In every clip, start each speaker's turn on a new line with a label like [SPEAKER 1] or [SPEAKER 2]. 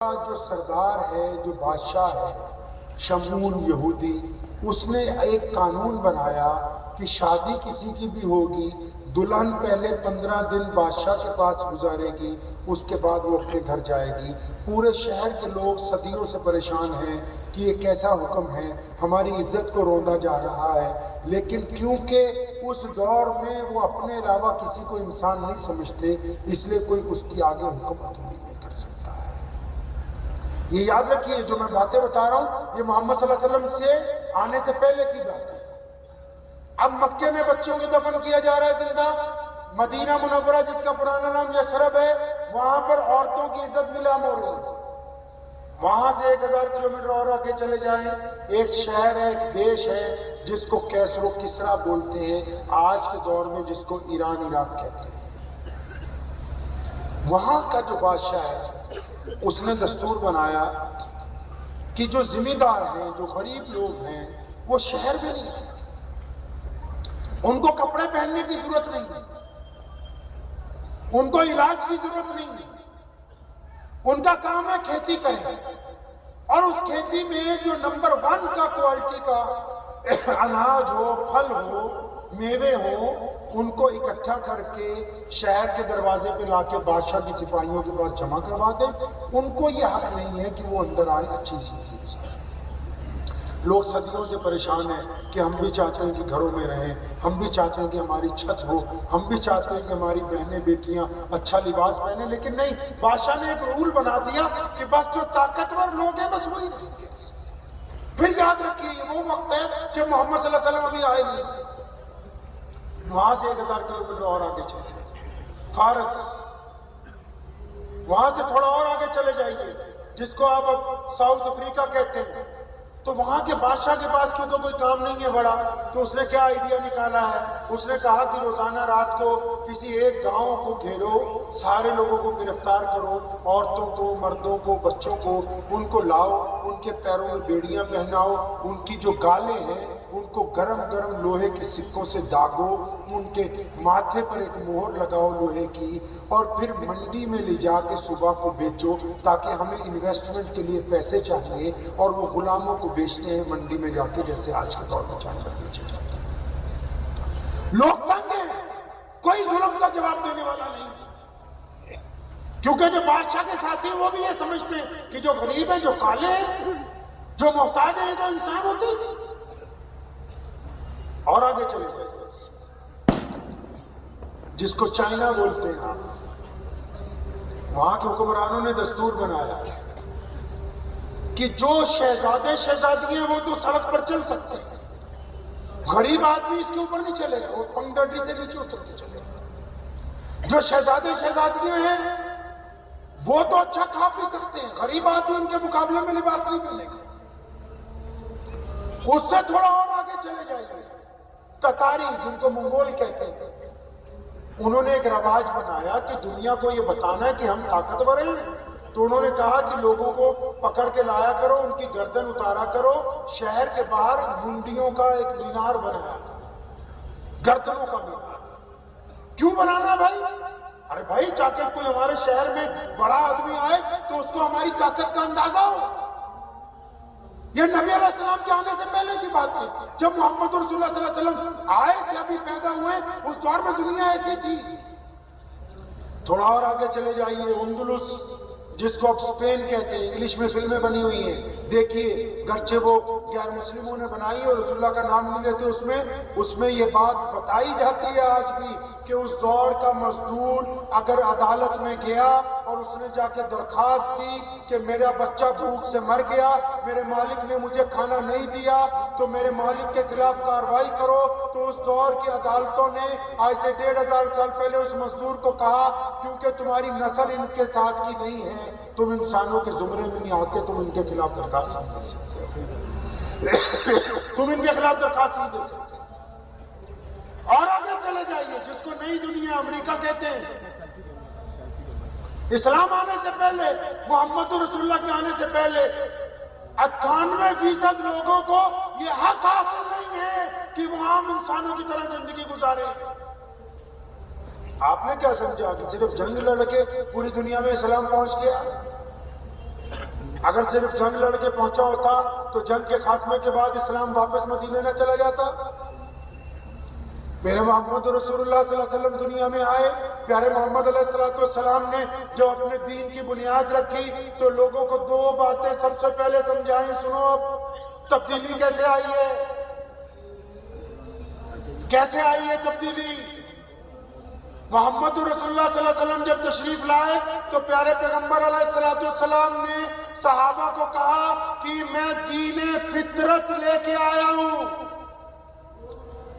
[SPEAKER 1] جو سردار ہے، جو بادشاہ ہے شمون یہودی، اس نے ایک قانون بنایا کہ شادی کسی کی بھی ہوگی، دلہن پہلے 15 دن بادشاہ کے پاس گزارے گی، اس کے بعد وہ اپنے گھر جائے گی۔ پورے شہر کے لوگ صدیوں سے پریشان ہیں کہ یہ کیسا حکم ہے، ہماری عزت کو روندا جا رہا ہے، لیکن کیونکہ اس دور میں وہ اپنے علاوہ کسی کو انسان نہیں سمجھتے، اس لیے کوئی اس کی آگے حکومت نہیں کر سکتا ہے۔ یہ یاد رکھیے، جو میں باتیں بتا رہا ہوں یہ محمد صلی اللہ علیہ وسلم سے آنے سے پہلے کی بات ہے۔ اب مکے میں بچوں کو دفن کیا جا رہا ہے زندہ، مدینہ منورہ جس کا پرانا نام یثرب ہے، وہاں پر عورتوں کی عزت نیلام ہو رہی ہے۔ وہاں سے 1000 کلومیٹر اور آگے چلے جائیں، ایک شہر ہے، ایک دیش ہے جس کو کیسر و کسرا بولتے ہیں آج کے دور میں، جس کو ایران عراق کہتے ہیں۔ وہاں کا جو بادشاہ ہے اس نے دستور بنایا کہ جو ذمہ دار ہیں، جو غریب لوگ ہیں، وہ شہر میں نہیں ہیں، ان کو کپڑے پہننے کی ضرورت نہیں ہے، ان کو علاج کی ضرورت نہیں ہے، ان کا کام ہے کھیتی کریں، اور اس کھیتی میں جو نمبر 1 کا کوالٹی کا اناج ہو، پھل ہو، میوے ہو، ان کو اکٹھا کر کے شہر کے دروازے پہ لا کے بادشاہ کی سپاہیوں کے پاس جمع کروا دیں۔ ان کو یہ حق نہیں ہے کہ وہ اندر آئے اچھی زندگی گزاریں۔ لوگ صدیوں سے پریشان ہیں کہ ہم بھی چاہتے ہیں کہ گھروں میں رہیں، ہم بھی چاہتے ہیں کہ ہماری چھت ہو، ہم بھی چاہتے ہیں کہ ہماری بہنیں بیٹیاں اچھا لباس پہنیں، لیکن نہیں، بادشاہ نے ایک رول بنا دیا کہ بس جو طاقتور لوگ ہیں بس وہی رہیں گے۔ پھر یاد رکھیے، یہ وہ وقت ہے جب محمد صلی اللہ علیہ وسلم ابھی آئے نہیں۔ وہاں سے 1000 کلومیٹر اور آگے چلے فارس، وہاں سے تھوڑا اور آگے چلے جائیے جس کو آپ اب ساؤتھ افریقہ کہتے ہیں، تو وہاں کے بادشاہ کے پاس کیونکہ کوئی کام نہیں ہے بڑا، تو اس نے کیا آئیڈیا نکالا ہے، اس نے کہا کہ روزانہ رات کو کسی ایک گاؤں کو گھیرو، سارے لوگوں کو گرفتار کرو، عورتوں کو، مردوں کو، بچوں کو، ان کو لاؤ، ان کے پیروں میں بیڑیاں پہناؤ، ان کی جو گالیں ہیں ان کو گرم گرم لوہے کے سکوں سے داغو، ان کے ماتھے پر ایک مہر لگاؤ لوہے کی، اور پھر منڈی میں لے جا کے صبح کو بیچو، تاکہ ہمیں انویسٹمنٹ کے لیے پیسے چاہیے، اور وہ غلاموں کو بیچتے ہیں منڈی میں جا کے، جیسے آج کے دور میں جانور بیچے جاتے ہیں۔ لوگ تنگ ہیں، کوئی ظلم کا جواب دینے والا نہیں، کیونکہ جو بادشاہ کے ساتھی ہیں وہ بھی یہ سمجھتے ہیں کہ جو غریب ہیں، جو کالے ہیں، جو محتاج ہیں، جو انسان ہوتے ہیں۔ اور آگے چلے جائیے، جس کو چائنا بولتے ہیں آپ، وہاں کے حکمرانوں نے دستور بنایا کہ جو شہزادے شہزادیاں وہ تو سڑک پر چل سکتے ہیں، غریب آدمی اس کے اوپر نہیں چلے گا، وہ پگڈنڈی سے نیچے اتر کے چلے گا۔ جو شہزادے شہزادیاں ہیں وہ تو اچھا کھا پی سکتے ہیں، غریب آدمی ان کے مقابلے میں لباس نہیں پہنے گا۔ اس سے تھوڑا اور آگے چلے جائیے، تتاری جن کو منگول کہتے ہیں، انہوں نے ایک رواج بنایا کہ دنیا کو یہ بتانا ہے کہ ہم طاقتور ہیں، تو انہوں نے کہا کہ لوگوں کو پکڑ کے لایا کرو، ان کی گردن اتارا کرو، شہر کے باہر منڈیوں کا ایک مینار بنایا کرو، گردنوں کا مینار۔ کیوں بنانا ہے بھائی؟ ارے بھائی، تاکہ کوئی ہمارے شہر میں بڑا آدمی آئے تو اس کو ہماری طاقت کا اندازہ ہو۔ یہ نبی علیہ السلام کے آنے سے پہلے کی بات ہے، جب محمد رسول اللہ صلی اللہ علیہ وسلم آئے تھے، ابھی پیدا ہوئے، اس دور میں دنیا ایسی تھی۔ تھوڑا اور آگے چلے جائیے، اندلس جس کو اب اسپین کہتے ہیں، انگلش میں فلمیں بنی ہوئی ہیں، دیکھیے، گرچہ وہ غیر مسلموں نے بنائی اور رسول اللہ کا نام نہیں لیتے اس میں یہ بات بتائی جاتی ہے آج بھی کہ اس دور کا مزدور اگر عدالت میں گیا اور اس نے جا کے درخواست دی کہ میرا بچہ بھوک سے مر گیا، میرے مالک نے مجھے کھانا نہیں دیا، تو میرے مالک کے خلاف کارروائی کرو، تو اس دور کی عدالتوں نے آج سے 1500 سال پہلے اس مزدور کو کہا کیونکہ تمہاری نسل ان کے ساتھ کی نہیں ہے، تم انسانوں کے زمرے میں نہیں آتے، تم ان کے خلاف درخواست نہیں دے سکتے، تم ان کے خلاف درخواست نہیں دے سکتے۔ اور آگے چلے جائیے، جس کو نئی دنیا امریکہ کہتے ہیں، اسلام آنے سے پہلے، محمد رسول اللہ کے آنے سے پہلے 98% لوگوں کو یہ حق حاصل نہیں ہے کہ وہ عام انسانوں کی طرح زندگی گزارے۔ آپ نے کیا سمجھا کہ صرف جنگ لڑ کے پوری دنیا میں اسلام پہنچ گیا؟ اگر صرف جنگ لڑ کے پہنچا ہوتا تو جنگ کے خاتمے کے بعد اسلام واپس مدینے نہ چلا جاتا؟ میرے محمد رسول اللہ صلی اللہ علیہ وسلم دنیا میں آئے، پیارے محمد علیہ السلام نے جو اپنے دین کی بنیاد رکھی تو لوگوں کو دو باتیں سب سے پہلے سمجھائیں۔ سنو اب تبدیلی کیسے آئی ہے، کیسے آئی ہے تبدیلی۔ محمد رسول اللہ صلی اللہ علیہ وسلم جب تشریف لائے تو پیارے پیغمبر علیہ السلام نے صحابہ کو کہا کہ میں دین فطرت لے کے آیا ہوں،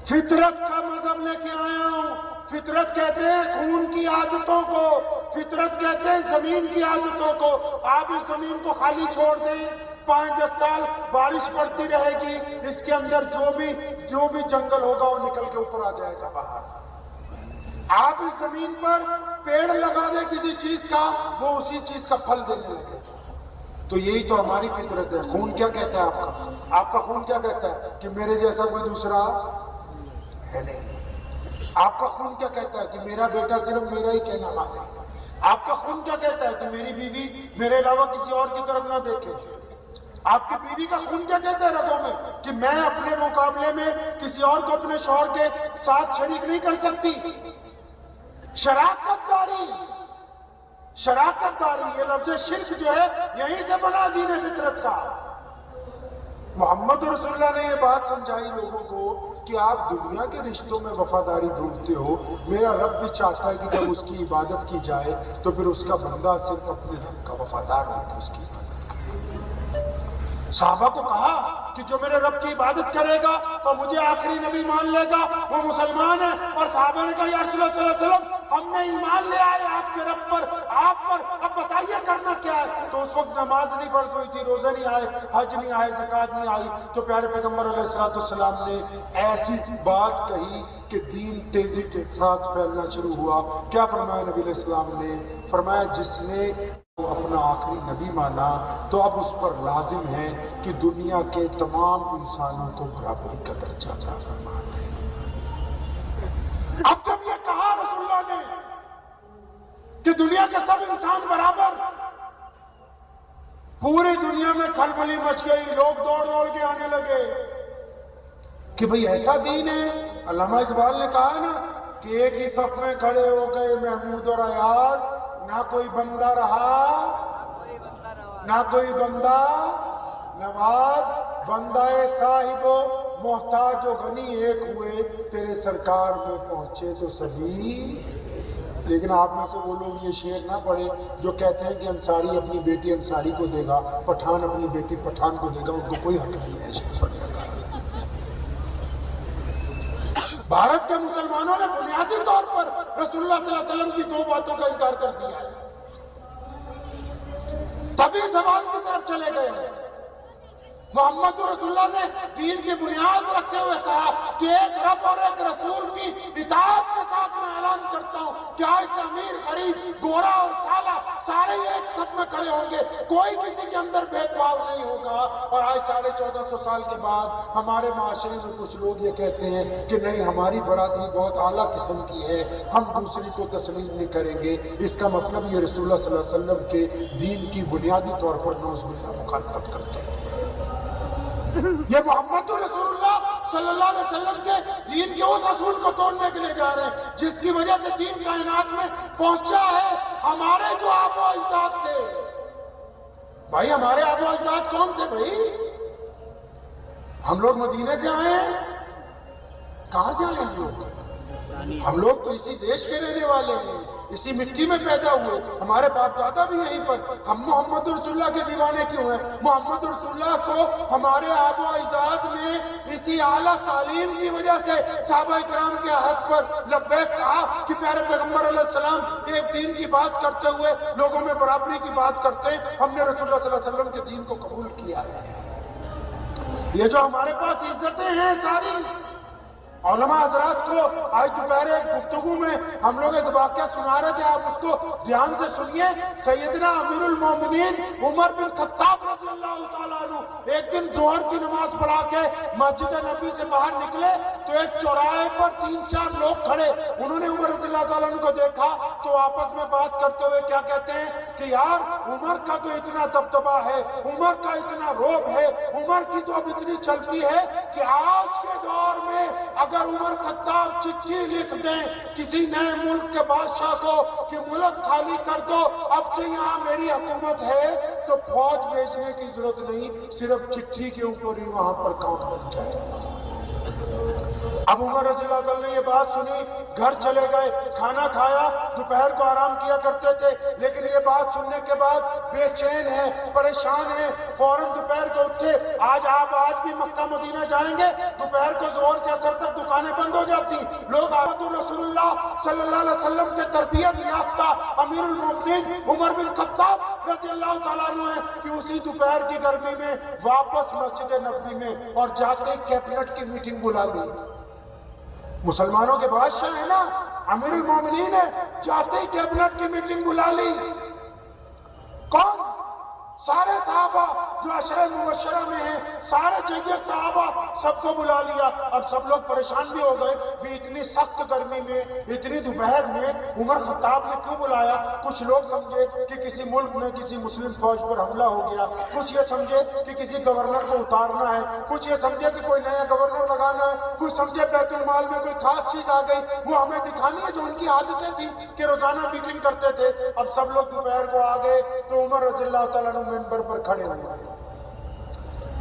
[SPEAKER 1] فطرت کا مذہب لے کے آیا ہوں۔ فطرت کہتے ہیں خون کی عادتوں کو، فطرت کہتے ہیں زمین کی عادتوں کو۔ آپ اس زمین کو خالی چھوڑ دیں، 5-10 سال بارش پڑتی رہے گی، اس کے اندر جو بھی جنگل ہوگا وہ نکل کے اوپر آ جائے گا باہر۔ آپ اس زمین پر پیڑ لگا دیں کسی چیز کا، وہ اسی چیز کا پھل دینے لگے گا۔ تو یہی تو ہماری فطرت ہے۔ خون کیا کہتا ہے آپ کا؟ آپ کا خون کیا کہتا ہے؟ کہ میرے جیسا کوئی دوسرا ہے نہیں۔ آپ کا خون کیا کہتا ہے؟ کہ میرا بیٹا صرف میرا ہی کہنا مانے۔ آپ کا خون کیا کہتا ہے؟ کہ میری بیوی میرے علاوہ کسی اور کی طرف نہ دیکھے۔ آپ کی بیوی کا خون کیا کہتا ہے رگوں میں؟ کہ میں اپنے مقابلے میں کسی اور کو اپنے شوہر کے ساتھ شریک نہیں کر سکتی۔ شراکت داری، یہ لفظ شرک جو ہے یہیں سے بنا دین فطرت کا۔ محمد رسول اللہ نے یہ بات سمجھائی لوگوں کو کہ آپ دنیا کے رشتوں میں وفاداری ڈھونڈتے ہو، میرا رب بھی چاہتا ہے کہ جب اس کی عبادت کی جائے تو پھر اس کا بندہ صرف اپنے رب کا وفادار ہو کے اس کی عبادت کرے۔ صحابہ کو کہا کہ جو میرے رب کی عبادت کرے گا اور مجھے آخری نبی مان لے گا وہ مسلمان ہے۔ اور صحابہ نے کہا یا رسول اللہ صلی اللہ علیہ وسلم ہم نے ایمان لے آئے آپ کے رب پر، آپ پر، اب بتائیے کرنا کیا ہے؟ تو اس وقت نماز نہیں فرض ہوئی تھی، روزہ نہیں آئے، حج نہیں آئے، زکوٰۃ نہیں آئی۔ تو پیارے پیغمبر علیہ السلام نے ایسی بات کہی کہ دین تیزی کے ساتھ پھیلنا شروع ہوا۔ کیا فرمایا نبی علیہ السلام نے؟ فرمایا جس نے اپنا آخری نبی مانا تو اب اس پر لازم ہے کہ دنیا کے تمام انسانوں کو برابری کا درجہ عطا فرما دے۔ اب جب یہ کہا رسول اللہ نے کہ دنیا کے سب انسان برابر، پوری دنیا میں کھلبلی مچ گئی، لوگ دوڑ دوڑ کے آنے لگے کہ بھئی ایسا دین ہے۔ علامہ اقبال نے کہا نا کہ ایک ہی صف میں کھڑے ہو گئے محمود اور ایاز، نہ کوئی بندہ رہا نہ کوئی بندہ نواز، بندہ صاحب و محتاج و غنی ایک ہوئے، تیرے سرکار میں پہنچے تو سبھی۔ لیکن آپ میں سے وہ لوگ یہ شعر نہ پڑھے جو کہتے ہیں کہ انصاری اپنی بیٹی انصاری کو دے گا، پٹھان اپنی بیٹی پٹھان کو دے گا، ان کو کوئی حق نہیں ہے شعر پڑھنے کا۔ بھارت کے مسلمانوں نے بنیادی طور پر رسول اللہ صلی اللہ علیہ وسلم کی دو باتوں کا انکار کر دیا ہے، تبھی سوال کی طرف چلے گئے۔ محمد رسول اللہ نے دین کی بنیاد رکھتے ہوئے کہا کہ ایک رب اور ایک رسول کی اطاعت کے ساتھ میں اعلان کرتا ہوں کہ آج سے امیر غریب گورا اور کالا سارے ایک سب میں کھڑے ہوں گے، کوئی کسی کے اندر بھید بھاؤ نہیں ہوگا۔ اور آج 1450 سال کے بعد ہمارے معاشرے میں کچھ لوگ یہ کہتے ہیں کہ نہیں ہماری برادری بہت اعلیٰ قسم کی ہے، ہم دوسری کو تسلیم نہیں کریں گے۔ اس کا مطلب یہ رسول اللہ صلی اللہ علیہ وسلم کے دین کی بنیادی طور پر نعوذ باللہ مخالفت کرتے ہیں۔ یہ محمد رسول اللہ صلی اللہ علیہ وسلم کے دین کے اس اصول کو توڑنے کے لیے جا رہے ہیں جس کی وجہ سے دین کائنات میں پہنچا ہے۔ ہمارے جو آبا و اجداد تھے، بھائی ہمارے آبا و اجداد کون تھے بھائی؟ ہم لوگ مدینے سے آئے ہیں، کہاں سے آئے ہم لوگ تو اسی دیش کے رہنے والے ہیں، اسی مٹی میں پیدا ہوئے، ہمارے باپ دادا بھی یہیں پر۔ ہم محمد رسول اللہ کے دیوانے کیوں ہیں؟ محمد رسول اللہ کو ہمارے آبا و اجداد نے اسی اعلیٰ تعلیم کی وجہ سے صحابہ کرام کے عہد پر لبیک کہا کہ پیارے پیغمبر علیہ السلام ایک دین کی بات کرتے ہوئے لوگوں میں برابری کی بات کرتے ہیں، ہم نے رسول اللہ صلی اللہ علیہ وسلم کے دین کو قبول کیا ہے۔ یہ جو ہمارے پاس عزتیں ہیں ساری، علماء حضرات کو آج دوپہر ایک گفتگو میں ہم لوگ ایک واقعہ سنا رہے تھے، آپ اس کو دھیان سے سنیے۔ سیدنا امیر المومنین عمر بن خطاب رضی اللہ تعالیٰ عنہ ایک دن ظہر کی نماز پڑھا کے مسجد نبی سے باہر نکلے تو ایک چوراہے پر 3-4 لوگ کھڑے، انہوں نے عمر رضی اللہ تعالیٰ عنہ کو دیکھا تو آپس میں بات کرتے ہوئے کیا کہتے ہیں کہ یار عمر کا تو اتنا دبدبہ ہے، عمر کا اتنا روب ہے، عمر کی تو اب اتنی چلتی ہے کہ آج کے دور میں اگر عمر خطاب چٹھی لکھ دیں کسی نئے ملک کے بادشاہ کو کہ ملک خالی کر دو، اب سے یہاں میری حکومت ہے، تو فوج بھیجنے کی ضرورت نہیں، صرف چٹھی کے اوپر ہی وہاں پر کام بن جائے۔ اب عمر رضی اللہ عنہ نے یہ بات سنی، گھر چلے گئے، کھانا کھایا، دوپہر کو آرام کیا کرتے تھے، لیکن یہ بات سننے کے بعد بے چین ہے، پریشان ہے، فوراً دوپہر کو اٹھے۔ آج بھی مکہ مدینہ جائیں گے، دوپہر کو ظہر سے عصر تک دکانیں بند ہو جاتی، لوگ آمد رسول اللہ صلی اللہ علیہ وسلم کے تربیت یافتہ امیر المومنین عمر بن خطاب رضی اللہ تعالیٰ عنہ ہیں کہ اسی دوپہر کی گرمی میں واپس مسجد نبوی میں اور جاتے کیبنٹ کی میٹنگ بلا لی۔ مسلمانوں کے بادشاہ ہیں نا، امیر المومنین ہے، جاتے ہی کیبنٹ کی میٹنگ بلا لی۔ کون؟ سارے صحابہ جو عشرہ مبشرہ میں ہیں، سارے جید صحابہ، سب کو بلا لیا۔ اب سب لوگ پریشان بھی ہو گئے بھی اتنی سخت گرمی میں، اتنی دوپہر میں عمر خطاب نے کیوں بلایا؟ کچھ لوگ سمجھے کہ کسی ملک میں کسی مسلم فوج پر حملہ ہو گیا، کچھ یہ سمجھے کہ کسی گورنر کو اتارنا ہے، کچھ یہ سمجھے کہ کوئی نیا گورنر لگانا ہے، کچھ سمجھے بیت المال میں کوئی خاص چیز آ گئی وہ ہمیں دکھانی ہے، جو ان کی عادتیں تھیں کہ روزانہ میٹنگ کرتے تھے۔ اب سب لوگ دوپہر کو آ گئے تو عمر رضی اللہ تعالیٰ عنہ ممبر پر کھڑے ہوئے ہیں۔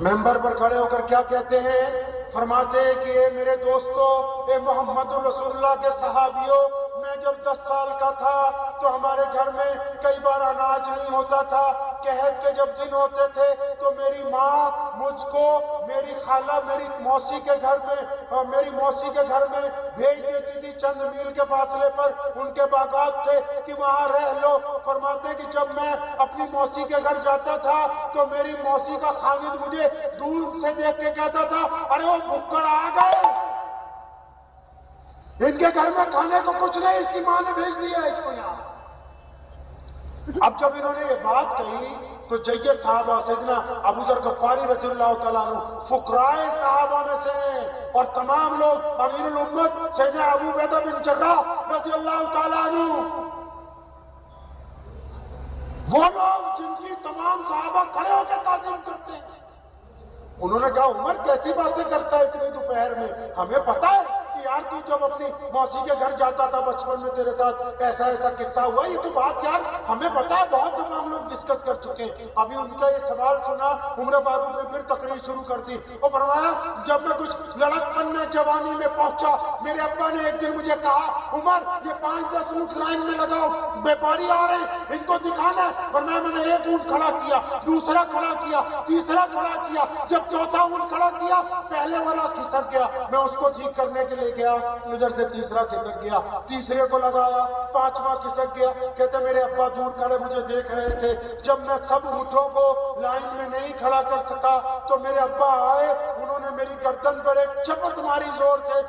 [SPEAKER 1] ممبر پر کھڑے ہو کر کیا کہتے ہیں؟ فرماتے ہیں کہ اے میرے دوستو، اے محمد رسول اللہ کے صحابیوں، میں جب 10 سال کا تھا تو ہمارے گھر میں کئی بار اناج نہیں ہوتا تھا، قحط کے جب دن ہوتے تھے تو میری ماں مجھ کو میری خالہ میری موسی کے گھر میں بھیج دیتی تھی، چند میل کے فاصلے پر ان کے باغات تھے کہ وہاں رہ لو۔ فرماتے ہیں کہ جب میں اپنی موسی کے گھر جاتا تھا تو میری موسی کا خاوند مجھے دور سے دیکھ کے کہتا تھا، ارے وہ بھکڑ آ گئے، ان کے گھر میں کھانے کو کچھ نہیں، اس کی ماں نے بھیج دیا اس کو یہاں۔ اب جب انہوں نے یہ بات کہی تو جید صحابہ سیدنا ابو ذر غفاری رضی اللہ تعالیٰ عنہ فقراء صحابہ میں سے، اور تمام لوگ امیر الامت سیدنا ابو عبیدہ بن جراح رضی اللہ تعالیٰ عنہ، وہ لوگ جن کی تمام صحابہ کھڑے ہو کے تعظیم کرتے ہیں، انہوں نے کہا عمر کیسی باتیں کرتا ہے اتنی دوپہر میں؟ ہمیں پتا ہے کہ یار تو جب اپنی موسی کے گھر جاتا تھا بچپن میں تیرے ساتھ ایسا قصہ ہوا، یہ تو بات یار ہمیں پتا ہے، بہت دفعہ ہم لوگ ڈسکس کر چکے ہیں۔ ابھی ان کا یہ سوال سنا، عمر فاروق نے پھر تقریر شروع کر دی اور فرمایا جب میں کچھ لڑکپن میں جوانی میں پہنچا، میرے ابا نے ایک دن مجھے کہا عمر یہ 5-10 اونٹ لائن میں لگاؤ، بیپاری آ رہے ہیں، ان کو دکھانا ہے۔ فرمایا میں نے ایک اونٹ کھڑا کیا، دوسرا کھڑا کیا، تیسرا کھڑا کیا، جب چوتھا اونٹ کھڑا کیا پہلے والا کھسک گیا، میں اس کو ٹھیک کرنے کے لیے گیا، ادھر سے تیسرا کھسک گیا، تیسرے کو لگایا، 5واں کھسک گیا۔ کہتے میرے ابا دور کھڑے مجھے دیکھ رہے تھے، جب میں سب اونٹوں کو لائن میں نہیں کھڑا کر سکا تو میرے ابا آئے، انہوں نے میری گردن پر ایک چپت ماری زور سے،